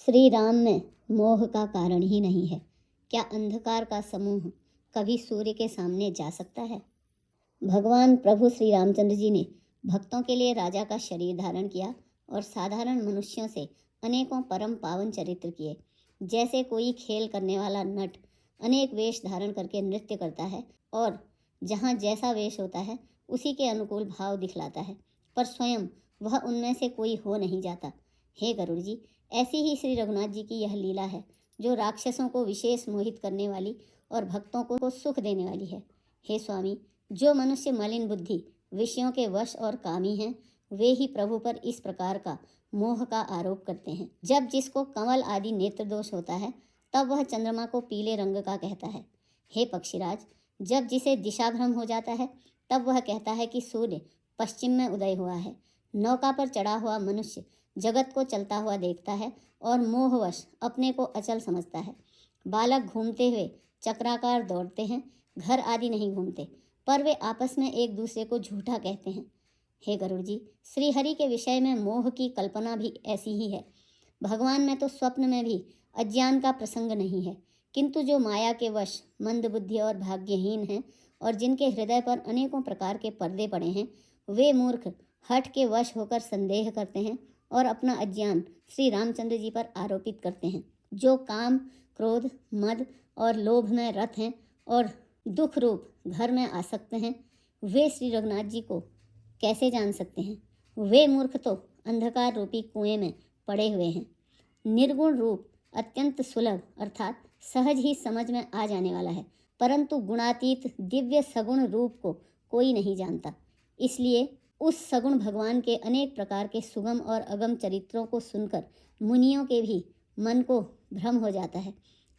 श्री राम में मोह का कारण ही नहीं है। क्या अंधकार का समूह कभी सूर्य के सामने जा सकता है? भगवान प्रभु श्री रामचंद्र जी ने भक्तों के लिए राजा का शरीर धारण किया और साधारण मनुष्यों से अनेकों परम पावन चरित्र किए। जैसे कोई खेल करने वाला नट अनेक वेश धारण करके नृत्य करता है और जहाँ जैसा वेश होता है उसी के अनुकूल भाव दिखलाता है, पर स्वयं वह उनमें से कोई हो नहीं जाता। हे गरुड़ जी, ऐसी ही श्री रघुनाथ जी की यह लीला है जो राक्षसों को विशेष मोहित करने वाली और भक्तों को सुख देने वाली है। हे स्वामी, जो मनुष्य मलिन बुद्धि विषयों के वश और कामी हैं, वे ही प्रभु पर इस प्रकार का मोह का आरोप करते हैं। जब जिसको कमल आदि नेत्र दोष होता है तब वह चंद्रमा को पीले रंग का कहता है। हे पक्षीराज, जब जिसे दिशा भ्रम हो जाता है तब वह कहता है कि सूर्य पश्चिम में उदय हुआ है। नौका पर चढ़ा हुआ मनुष्य जगत को चलता हुआ देखता है और मोहवश अपने को अचल समझता है। बालक घूमते हुए चक्राकार दौड़ते हैं, घर आदि नहीं घूमते, पर वे आपस में एक दूसरे को झूठा कहते हैं। हे गरुड़ जी, श्री हरि के विषय में मोह की कल्पना भी ऐसी ही है। भगवान में तो स्वप्न में भी अज्ञान का प्रसंग नहीं है, किंतु जो माया के वश मंद बुद्धि और भाग्यहीन हैं और जिनके हृदय पर अनेकों प्रकार के पर्दे पड़े हैं, वे मूर्ख हठ के वश होकर संदेह करते हैं और अपना अज्ञान श्री रामचंद्र जी पर आरोपित करते हैं। जो काम, क्रोध, मद और लोभ में रत हैं और दुख रूप घर में आसक्त हैं, वे श्री रघुनाथ जी को कैसे जान सकते हैं? वे मूर्ख तो अंधकार रूपी कुएं में पड़े हुए हैं। निर्गुण रूप अत्यंत सुलभ अर्थात सहज ही समझ में आ जाने वाला है, परंतु गुणातीत दिव्य सगुण रूप को कोई नहीं जानता। इसलिए उस सगुण भगवान के अनेक प्रकार के सुगम और अगम चरित्रों को सुनकर मुनियों के भी मन को भ्रम हो जाता है।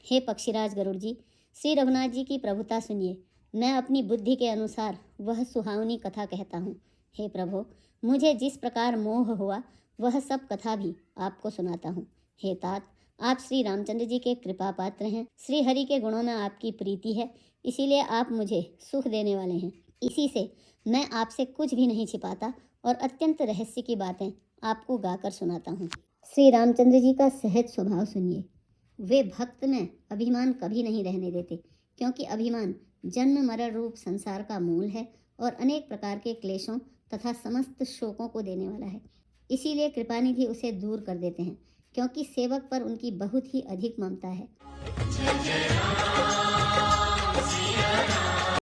हे पक्षीराज गरुड़ जी, श्री रघुनाथ जी की प्रभुता सुनिए। मैं अपनी बुद्धि के अनुसार वह सुहावनी कथा कहता हूँ। हे प्रभु, मुझे जिस प्रकार मोह हुआ वह सब कथा भी आपको सुनाता हूँ। हे तात, आप श्री रामचंद्र जी के कृपा पात्र हैं। श्री हरि के गुणों में आपकी प्रीति है, इसीलिए आप मुझे सुख देने वाले हैं। इसी से मैं आपसे कुछ भी नहीं छिपाता और अत्यंत रहस्य की बातें आपको गाकर सुनाता हूँ। श्री रामचंद्र जी का सहज स्वभाव सुनिए। वे भक्त में अभिमान कभी नहीं रहने देते, क्योंकि अभिमान जन्म मरण रूप संसार का मूल है और अनेक प्रकार के क्लेशों तथा समस्त शोकों को देने वाला है। इसीलिए कृपानिधि उसे दूर कर देते हैं, क्योंकि सेवक पर उनकी बहुत ही अधिक ममता है।